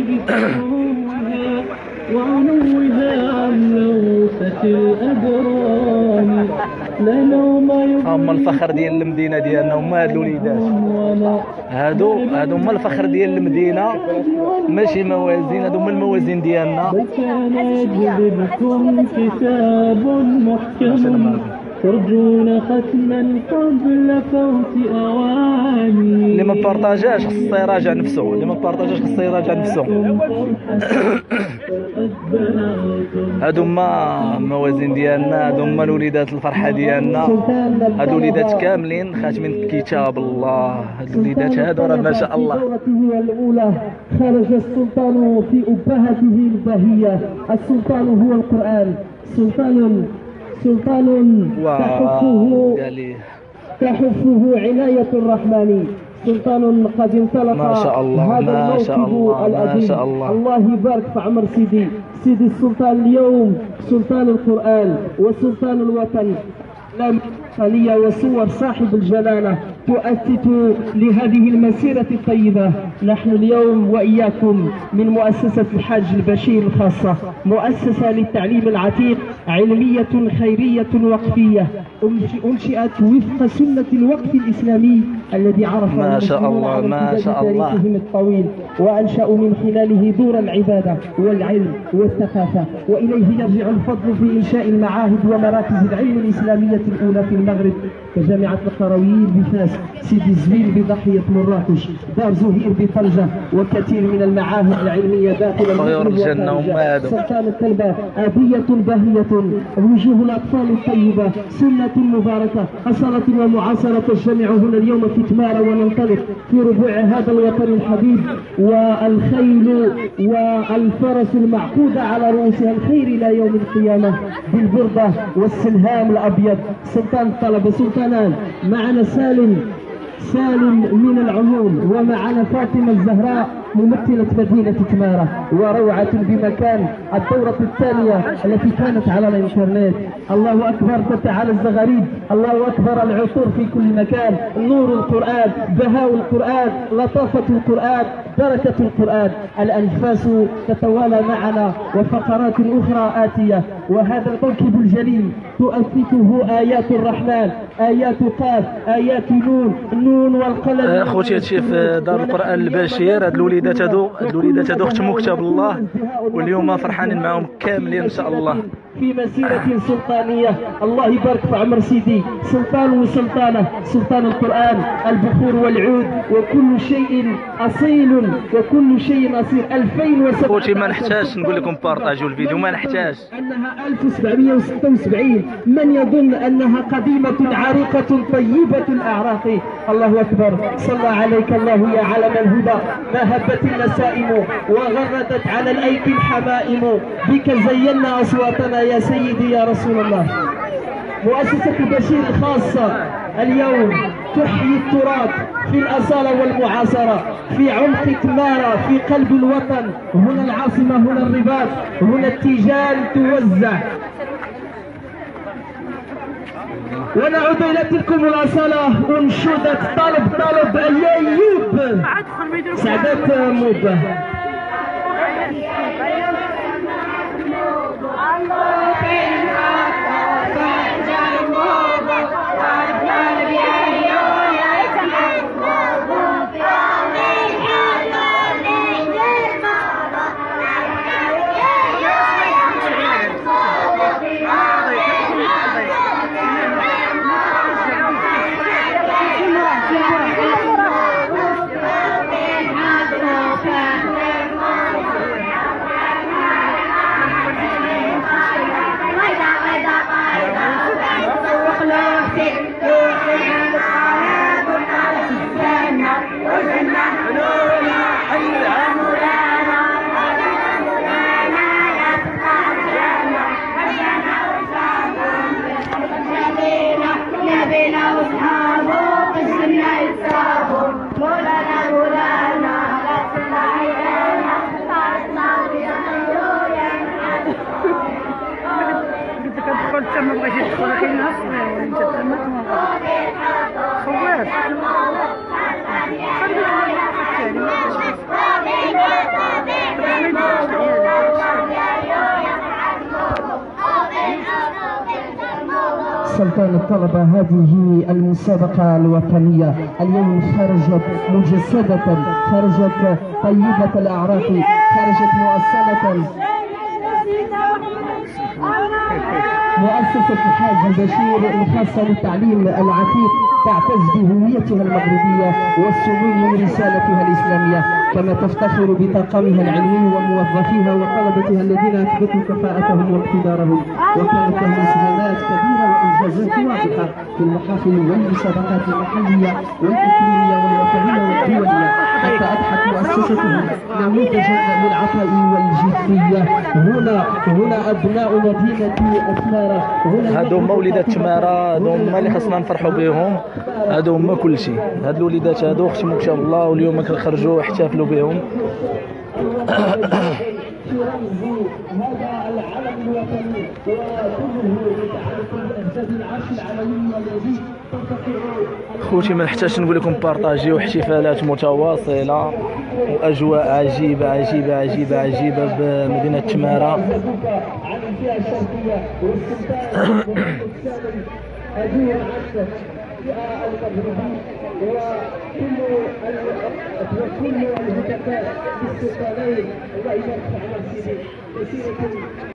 بسموها وعلوها عن لوثة الأجرام. لا نوم هما الفخر ديال المدينه ديالنا، هما هاد الوليدات هادو هما الفخر ديال المدينه، ماشي موازين، هادو هما الموازين ديالنا. كان يجلبكم كتاب محكم ترجون ختما قبل فوت أواني. اللي ما بارطاجاش خص يراجع نفسه، اللي ما بارطاجاش خص يراجع نفسه. هادو هما الموازين ديالنا، هادو هما الوليدات الفرحه ديالنا، هادو الوليدات كاملين خاتمين كتاب الله. هادو الوليدات هادو راه ما شاء الله. دورته الأولى خرج السلطان في أبهته البهية. السلطان هو القرآن، سلطان تحفه عناية الرحمن، سلطان قد انطلق ما شاء الله هذا الموكب الأديم. الله يبارك في عمر سيدي السلطان. اليوم سلطان القرآن وسلطان الوطن، خلية وصور صاحب الجلالة تؤسس لهذه المسيرة الطيبة. نحن اليوم وإياكم من مؤسسة الحاج البشير الخاصة، مؤسسة للتعليم العتيق، علمية خيرية وقفية أنشئت وفق سنة الوقف الإسلامي الذي عرف ما شاء الله ما شاء الله تاريخهم الطويل، وأنشأوا من خلاله دور العبادة والعلم والثقافة. وإليه يرجع الفضل في إنشاء المعاهد ومراكز العلم الإسلامية الأولى في المغرب كجامعة القرويين بفاس، سيدي زويل بضاحية مراكش، دار زهير بطنجة، وكثير من المعاهد العلمية داخل المغرب وخارجها. سلطان التلبة آبية بهية، وجوه الأطفال الطيبة، سنة مباركة، أصالة ومعاصرة. الجميع هنا اليوم في تمارة وننطلق في ربوع هذا الوطن الحبيب، والخيل والفرس المعقودة على رؤوسها الخير إلى يوم القيامة بالبردة والسلهام الأبيض. سلطان الطلبة سلطانان، معنا سالم من العيون، ومعنا فاطمة الزهراء ممثلة مدينة تمارة، وروعة بمكان الدورة الثانية التي كانت على الانترنت. الله أكبر، تتعالى الزغاريد، الله أكبر، العطور في كل مكان، نور القرآن، بهاء القرآن، لطافة القرآن، بركة القرآن. الأنفاس تتوالى معنا وفقرات أخرى آتية، وهذا الموكب الجليل تؤسسه آيات الرحمن، آيات قاف، آيات نون والقلم. خوتي هادشي في دار القرآن البشير. هاد الوليدات هادو ختموا كتاب الله، واليوم فرحانين معهم كاملين ان شاء الله في مسيرة سلطانية. الله يبارك في عمر سيدي، سلطان وسلطانة، سلطان القرآن، البخور والعود، وكل شيء أصيل وكل شيء أصيل. 2007 خوتي ما نحتاجش نقول لكم بارطاجوا الفيديو، ما نحتاج. أنها 1776، من يظن أنها قديمة عريقة طيبة الأعراق. الله أكبر، صلى عليك الله يا علم الهدى، ما هبت النسائم وغردت على الأيدي الحمائم، بك زينا أصواتنا يا سيدي يا رسول الله. مؤسسة البشير الخاصة اليوم تحيي التراث في الأصالة والمعاصرة في عمق تمارة، في قلب الوطن. هنا العاصمة، هنا الرباط، هنا التيجان توزع. ونعود إلى تلكم الأصالة، أنشودة طلب أيوب سعدات موبة. ما بغيتيش تدخل كاين ناس وانت تما خوات خليك سلطان الطلبة، هذه المسابقة الوطنية اليوم خرجت مجسدة، خرجت طيبة الأعراق، خرجت مؤسسة الحاج بشير الخاصة بالتعليم العتيق تعتز بهويتها المغربية والسمو من رسالتها الإسلامية، كما تفتخر بطاقمها العلمي وموظفيها وطلبتها الذين أثبتوا كفاءتهم واقتدارهم، وكانت لهم إسهامات كبيرة وإنجازات واضحة في المحافل والمسابقات المحلية والإقليمية والوطنية والدولية، حتى أضحت مؤسستهم نموذجا للعطاء والجدية. هنا أبناء مدينة تمارة، هادو هما وليدات تمارة، هادو هما اللي خاصنا نفرحوا بهم، هادو هما كل شيء. هاد الوليدات هادو ختموا كتاب الله واليوم كنخرجوا احتفلوا بهم. هذا العلم الوطني وكله يتعلق بأجداد العرش العالمي الذي خوتي ما نحتاجش نقول لكم بارطاجيو احتفالات متواصله واجواء عجيبه عجيبه عجيبه عجيبه بمدينه تماره. عن الفئة الشرقية والسلطان أدور عشر فئة المغربي وكل الهتافات في السلطانين وإلى الشعب السيدي.